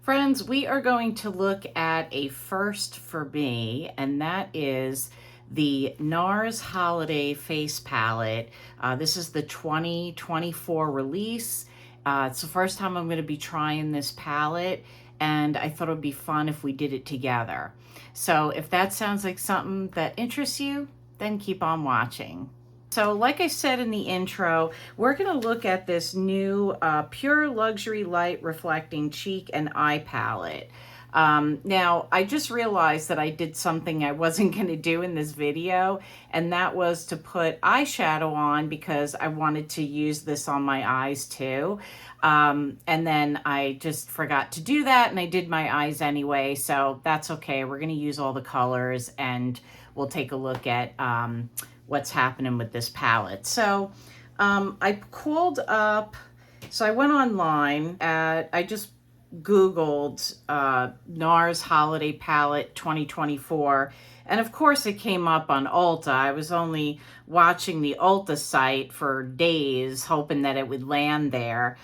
Friends, we are going to look at a first for me, and that is the Nars Holiday Face Palette. This is the 2024 release. It's the first time I'm going to be trying this palette, and I thought it would be fun if we did it together. So if that sounds like something that interests you, then keep on watching. So like I said in the intro, we're going to look at this new Pure Luxury Light Reflecting Cheek and Eye Palette. Now, I just realized that I did something I wasn't going to do in this video, and that was to put eyeshadow on because I wanted to use this on my eyes too. And then I just forgot to do that, and I did my eyes anyway, so that's okay. We're going to use all the colors, and we'll take a look at what's happening with this palette. So I called up, so I went online I just Googled Nars Holiday Palette 2024, and of course it came up on Ulta. I was only watching the Ulta site for days, hoping that it would land there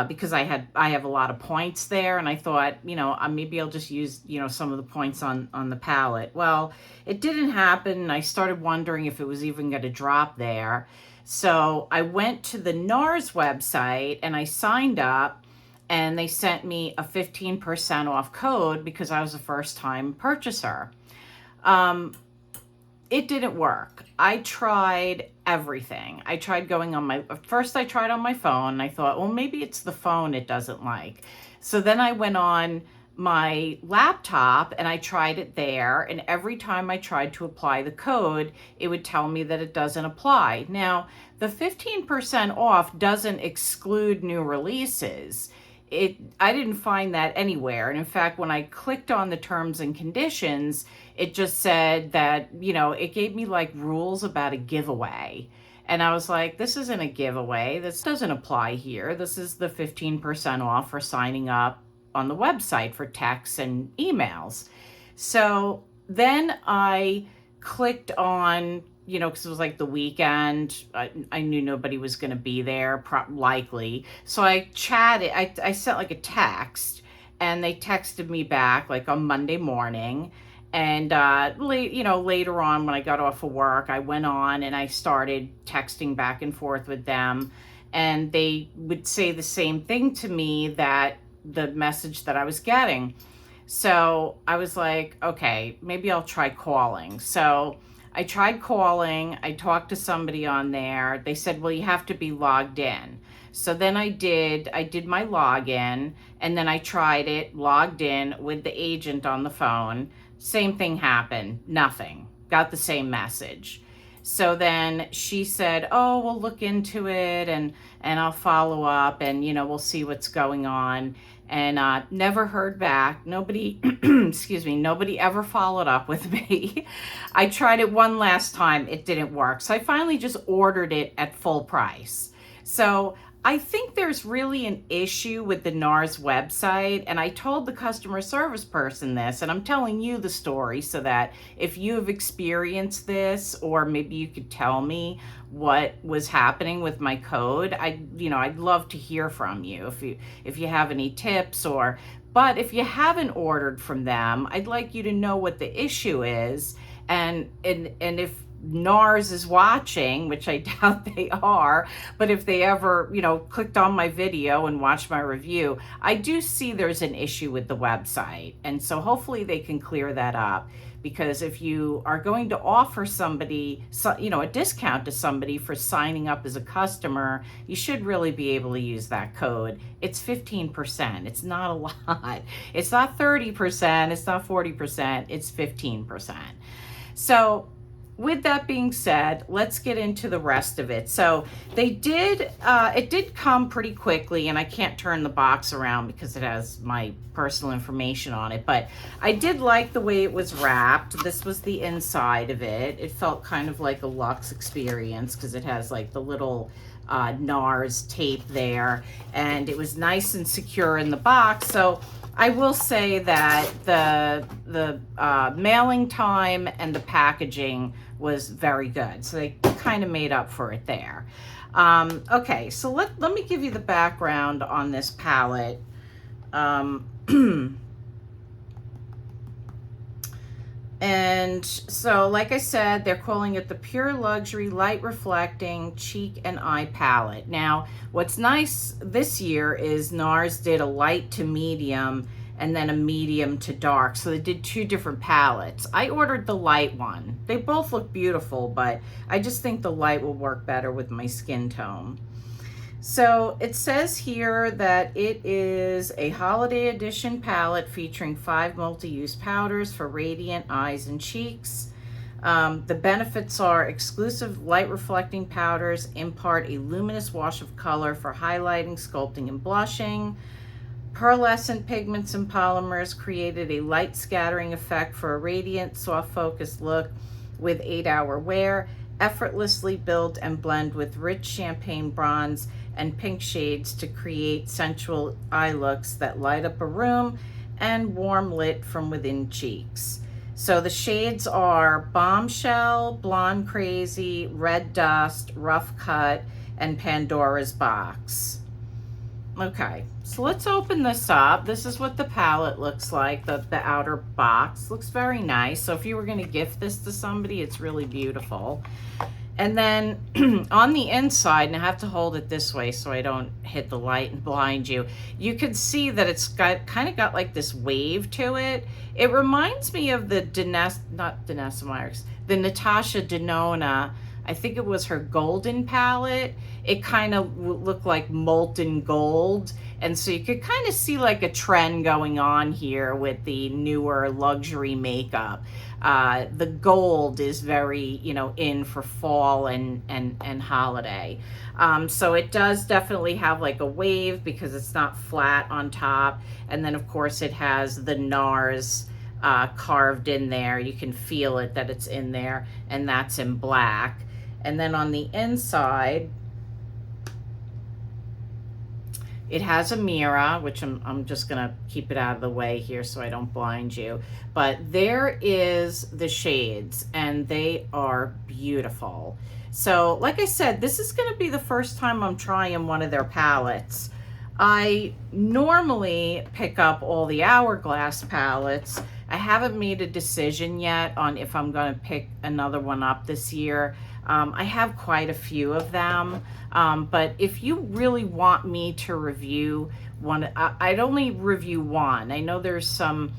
because I have a lot of points there, and I thought, you know, maybe I'll just use, you know, some of the points on the palette. Well, it didn't happen. I started wondering if it was even going to drop there. So I went to the Nars website and I signed up, and they sent me a 15% off code because I was a first-time purchaser. It didn't work. I tried everything. I tried going on first I tried on my phone, and I thought, well, maybe it's the phone it doesn't like. So then I went on my laptop and I tried it there, and every time I tried to apply the code, it would tell me that it doesn't apply. Now, the 15% off doesn't exclude new releases. I didn't find that anywhere. And in fact, when I clicked on the terms and conditions, it just said that, you know, it gave me like rules about a giveaway. And I was like, this isn't a giveaway. This doesn't apply here. This is the 15% off for signing up on the website for texts and emails. So then I clicked on, you know, because it was like the weekend. I knew nobody was going to be there, likely. So I chatted, I sent like a text, and they texted me back like on Monday morning. And later on when I got off of work, I went on and I started texting back and forth with them. And they would say the same thing to me, that the message that I was getting. So I was like, okay, maybe I'll try calling. So I tried calling. I talked to somebody on there. They said, well, you have to be logged in. So then I did my login, and then I tried it, logged in with the agent on the phone. Same thing happened, nothing. Got the same message. So then she said, oh, we'll look into it, and I'll follow up, and, you know, we'll see what's going on. And never heard back. Nobody, excuse me, nobody ever followed up with me. I tried it one last time. It didn't work. So I finally just ordered it at full price. So I think there's really an issue with the Nars website, and I told the customer service person this, and I'm telling you the story so that if you have experienced this, or maybe you could tell me what was happening with my code, I'd love to hear from you if you have any tips, but if you haven't ordered from them, I'd like you to know what the issue is, and if Nars is watching, which I doubt they are, but if they ever, you know, clicked on my video and watched my review, I do see there's an issue with the website. And so hopefully they can clear that up, because if you are going to offer somebody, you know, a discount to somebody for signing up as a customer, you should really be able to use that code. It's 15%. It's not a lot. It's not 30%. It's not 40%. It's 15%. So with that being said, let's get into the rest of it. So it did come pretty quickly, and I can't turn the box around because it has my personal information on it, but I did like the way it was wrapped. This was the inside of it. It felt kind of like a luxe experience because it has like the little Nars tape there, and it was nice and secure in the box. So I will say that the mailing time and the packaging was very good. So they kind of made up for it there. Okay, so let me give you the background on this palette. Um, And so, like I said, they're calling it the Pure Luxury Light Reflecting Cheek and Eye Palette. Now, what's nice this year is Nars did a light to medium and then a medium to dark. So they did two different palettes. I ordered the light one. They both look beautiful, but I just think the light will work better with my skin tone. So it says here that it is a holiday edition palette featuring 5 multi-use powders for radiant eyes and cheeks. The benefits are exclusive light reflecting powders impart a luminous wash of color for highlighting, sculpting, and blushing. Pearlescent pigments and polymers created a light scattering effect for a radiant, soft focused look with 8-hour wear. Effortlessly build and blend with rich champagne bronze and pink shades to create sensual eye looks that light up a room and warm lit from within cheeks. So the shades are Bombshell, Blonde Crazy, Red Dust, Rough Cut, and Pandora's Box. Okay, so let's open this up. This is what the palette looks like. The outer box looks very nice. So if you were going to gift this to somebody, it's really beautiful. And then on the inside, and I have to hold it this way so I don't hit the light and blind you, you can see that it's got kind of got like this wave to it. It reminds me of the the Natasha Denona. I think it was her golden palette. It kind of looked like molten gold. And so you could kind of see like a trend going on here with the newer luxury makeup. The gold is very, in for fall and holiday. So it does definitely have like a wave because it's not flat on top. And then of course it has the Nars carved in there. You can feel it that it's in there, and that's in black. And then on the inside, it has a mirror, which I'm just gonna keep it out of the way here so I don't blind you. But there is the shades, and they are beautiful. So like I said, this is gonna be the first time I'm trying one of their palettes. I normally pick up all the Hourglass palettes. I haven't made a decision yet on if I'm gonna pick another one up this year. I have quite a few of them, but if you really want me to review one, I'd only review one. I know there's some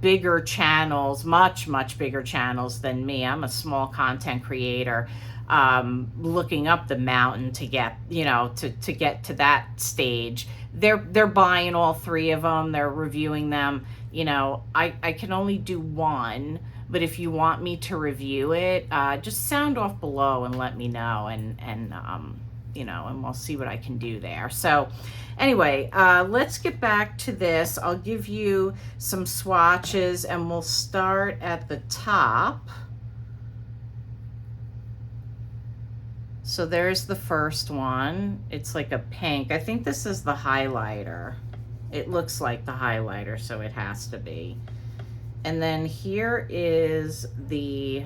bigger channels, much bigger channels than me. I'm a small content creator, looking up the mountain to get, to get to that stage. They're buying all 3 of them. They're reviewing them. I can only do one. But if you want me to review it, just sound off below and let me know, and we'll see what I can do there. So anyway, let's get back to this. I'll give you some swatches, and we'll start at the top. So there's the first one. It's like a pink. I think this is the highlighter. It looks like the highlighter, so it has to be. And then here is the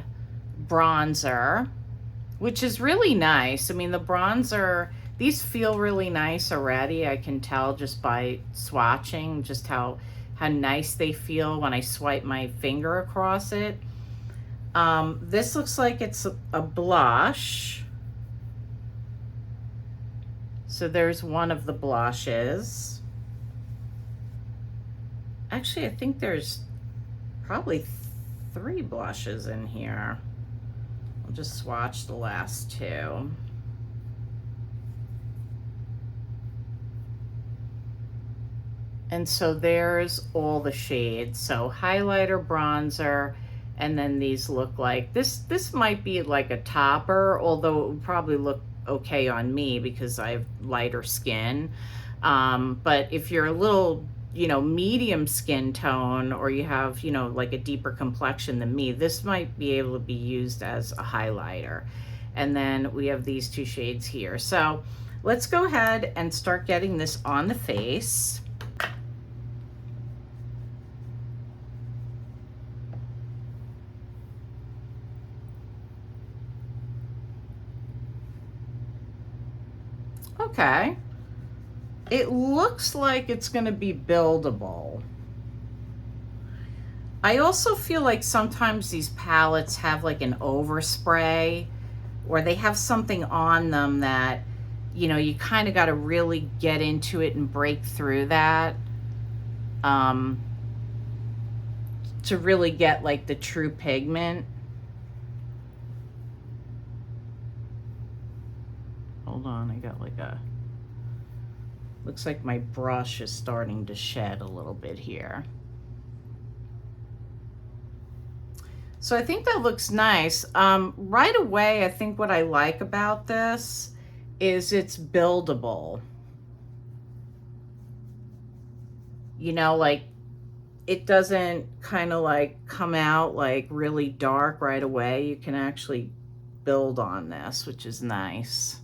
bronzer, which is really nice. I mean, the bronzer, these feel really nice already. I can tell just by swatching just how nice they feel when I swipe my finger across it. This looks like it's a blush. So there's one of the blushes. Actually, I think there's probably 3 blushes in here. I'll just swatch the last 2. And so there's all the shades. So highlighter, bronzer, and then these look like, this might be like a topper, although it would probably look okay on me because I have lighter skin. But if you're a little medium skin tone, or you have, like a deeper complexion than me, this might be able to be used as a highlighter. And then we have these 2 shades here. So let's go ahead and start getting this on the face. Okay. It looks like it's going to be buildable. I also feel like sometimes these palettes have like an overspray, or they have something on them that, you know, you kind of got to really get into it and break through that to really get like the true pigment. Hold on, I got like a, looks like my brush is starting to shed a little bit here. So I think that looks nice. Right away, I think what I like about this is it's buildable. You know, like it doesn't kind of like come out like really dark right away. You can actually build on this, which is nice.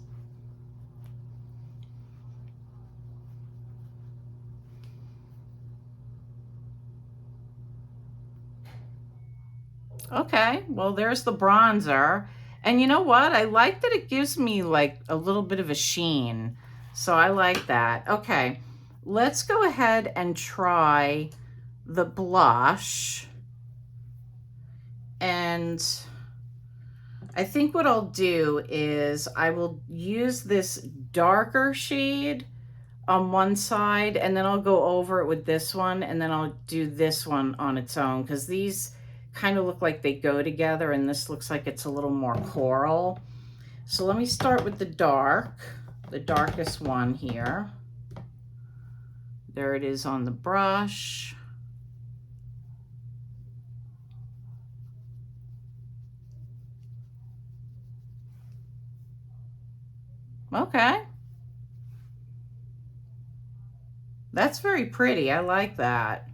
Okay, well, there's the bronzer. And you know what? I like that it gives me like a little bit of a sheen. So I like that. Okay, let's go ahead and try the blush. And I think what I'll do is I will use this darker shade on one side, and then I'll go over it with this one, and then I'll do this one on its own, because these kind of look like they go together, and this looks like it's a little more coral. So let me start with the darkest one here. There it is on the brush. Okay. That's very pretty. I like that.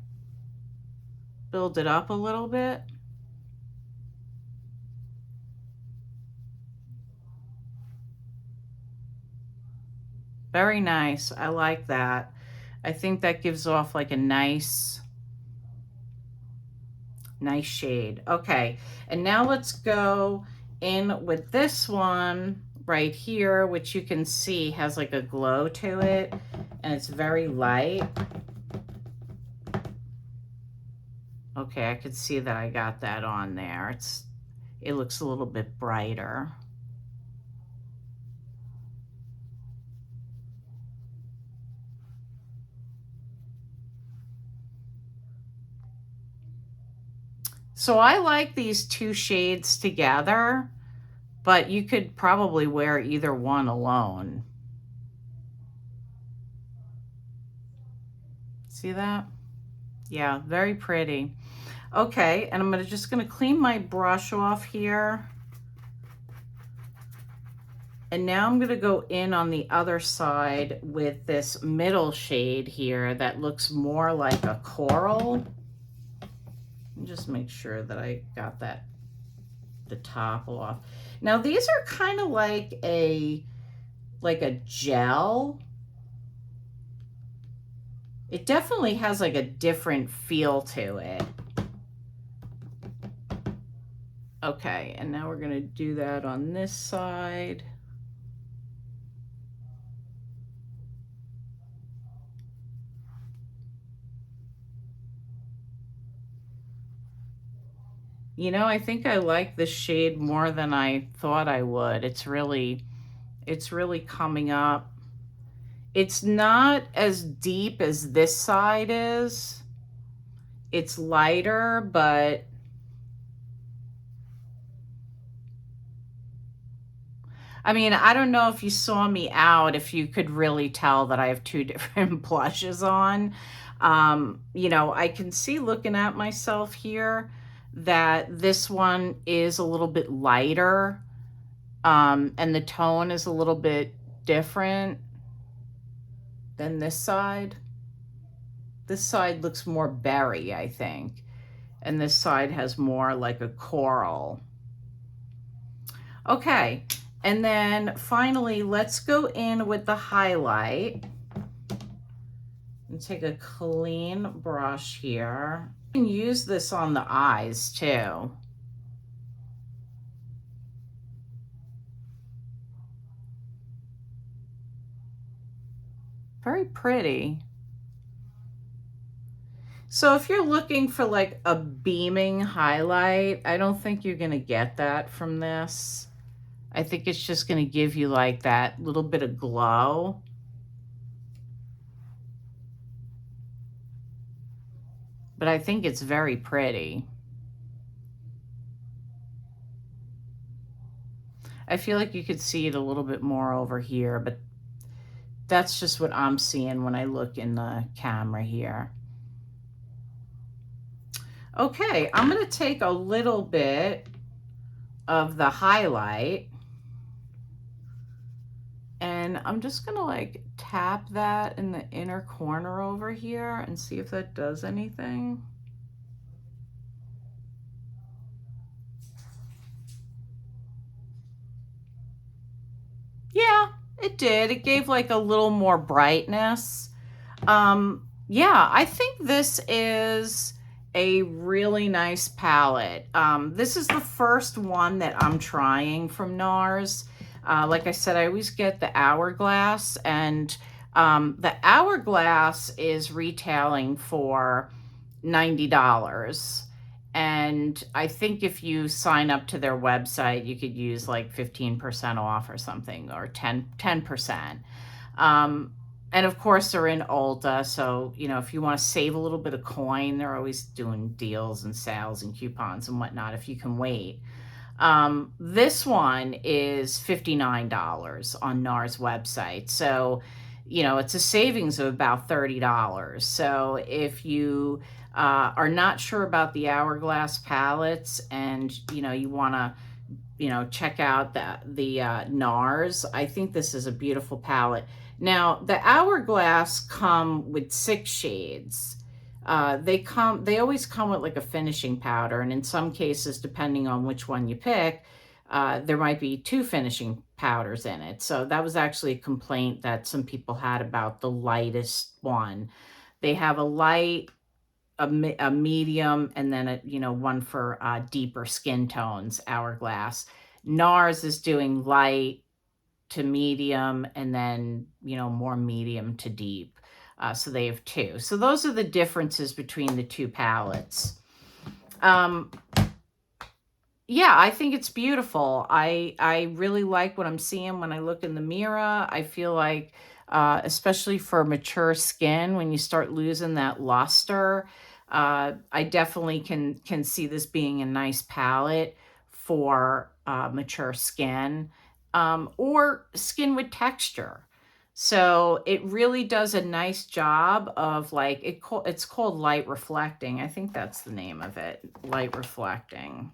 Build it up a little bit. Very nice. I like that. I think that gives off like a nice shade. Okay, and now let's go in with this one right here, which you can see has like a glow to it, and it's very light. Okay, I could see that I got that on there. It looks a little bit brighter. So I like these two shades together, but you could probably wear either one alone. See that? Yeah, very pretty. Okay, and I'm just gonna clean my brush off here. And now I'm gonna go in on the other side with this middle shade here that looks more like a coral. And just make sure that I got the top off. Now these are kind of like a gel. It definitely has like a different feel to it. Okay, and now we're gonna do that on this side. You know, I think I like this shade more than I thought I would. It's really coming up. It's not as deep as this side is. It's lighter, but I mean, I don't know if you saw me out, if you could really tell that I have two different blushes on. You know, I can see looking at myself here that this one is a little bit lighter, and the tone is a little bit different than this side. This side looks more berry, I think, and this side has more like a coral. Okay, and then finally, let's go in with the highlight. And take a clean brush here. You can use this on the eyes too. Very pretty. So if you're looking for like a beaming highlight, I don't think you're going to get that from this. I think it's just going to give you like that little bit of glow. But I think it's very pretty. I feel like you could see it a little bit more over here, but that's just what I'm seeing when I look in the camera here. Okay, I'm going to take a little bit of the highlight and I'm just going to like tap that in the inner corner over here and see if that does anything. Yeah, it did. It gave like a little more brightness. Yeah, I think this is a really nice palette. This is the first one that I'm trying from Nars. Like I said, I always get the Hourglass, and the Hourglass is retailing for $90. And I think if you sign up to their website, you could use like 15% off or something, or 10%. And of course, they're in Ulta. So, you know, if you want to save a little bit of coin, they're always doing deals and sales and coupons and whatnot if you can wait. This one is $59 on NARS website. So, you know, it's a savings of about $30. So if you are not sure about the Hourglass palettes and, you know, you want to, you know, check out the NARS, I think this is a beautiful palette. Now, the Hourglass come with 6 shades. They always come with like a finishing powder, and in some cases, depending on which one you pick, there might be 2 finishing powders in it. So that was actually a complaint that some people had about the lightest one. They have a light, a medium, and then a, you know, one for deeper skin tones, Hourglass. NARS is doing light to medium, and then, you know, more medium to deep. So they have 2. So those are the differences between the 2 palettes. Yeah, I think it's beautiful. I really like what I'm seeing when I look in the mirror. I feel like, especially for mature skin, when you start losing that luster, I definitely can see this being a nice palette for mature skin, or skin with texture. So it really does a nice job of like, it's called light reflecting. I think that's the name of it, light reflecting,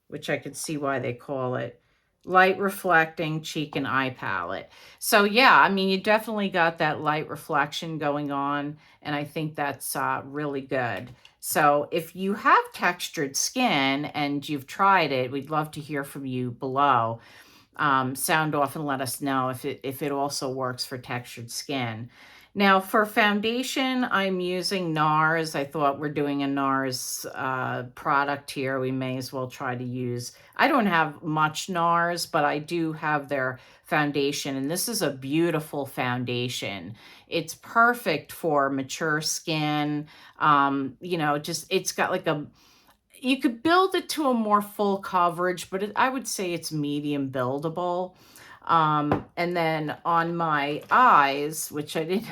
which I could see why they call it light reflecting cheek and eye palette. So yeah, I mean, you definitely got that light reflection going on, and I think that's really good. So if you have textured skin and you've tried it, we'd love to hear from you below. Sound off and let us know if it also works for textured skin. Now for foundation, I'm using Nars. I thought we're doing a Nars product here. We may as well try to use, I don't have much Nars, but I do have their foundation, and this is a beautiful foundation. It's perfect for mature skin. You know, just, it's got like a, you could build it to a more full coverage, but I would say it's medium buildable. And then on my eyes, which I didn't,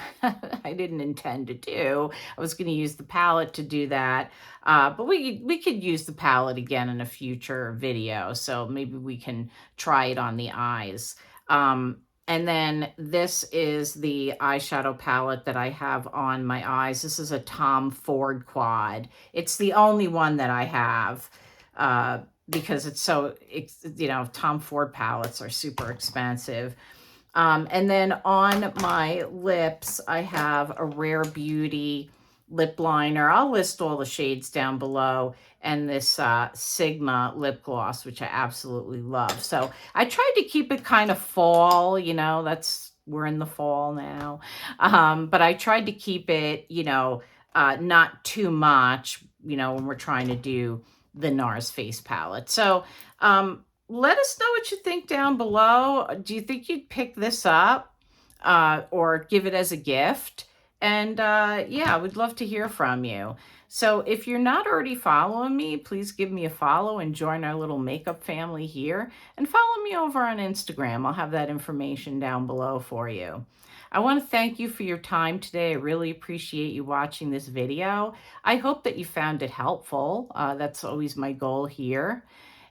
I didn't intend to do, I was going to use the palette to do that. But we could use the palette again in a future video. So maybe we can try it on the eyes. And then this is the eyeshadow palette that I have on my eyes. This is a Tom Ford Quad. It's the only one that I have, because it's so, you know, Tom Ford palettes are super expensive. And then on my lips, I have a Rare Beauty lip liner. I'll list all the shades down below, and this Sigma lip gloss, which I absolutely love. So I tried to keep it kind of fall, you know, we're in the fall now. But I tried to keep it, you know, not too much, you know, when we're trying to do the Nars face palette. So let us know what you think down below. Do you think you'd pick this up? or give it as a gift. And yeah, I would love to hear from you. So if you're not already following me, please give me a follow and join our little makeup family here. And follow me over on Instagram. I'll have that information down below for you. I want to thank you for your time today. I really appreciate you watching this video. I hope that you found it helpful. That's always my goal here.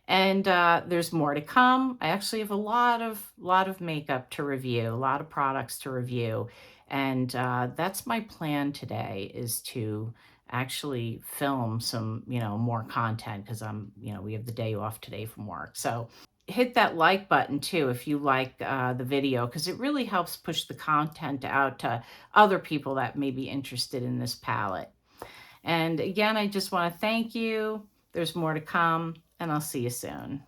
And there's more to come. I actually have a lot of makeup to review, a lot of products to review. And that's my plan today, is to actually film some, more content, because we have the day off today from work. So hit that like button too if you like the video, because it really helps push the content out to other people that may be interested in this palette. And again, I just want to thank you. There's more to come, and I'll see you soon.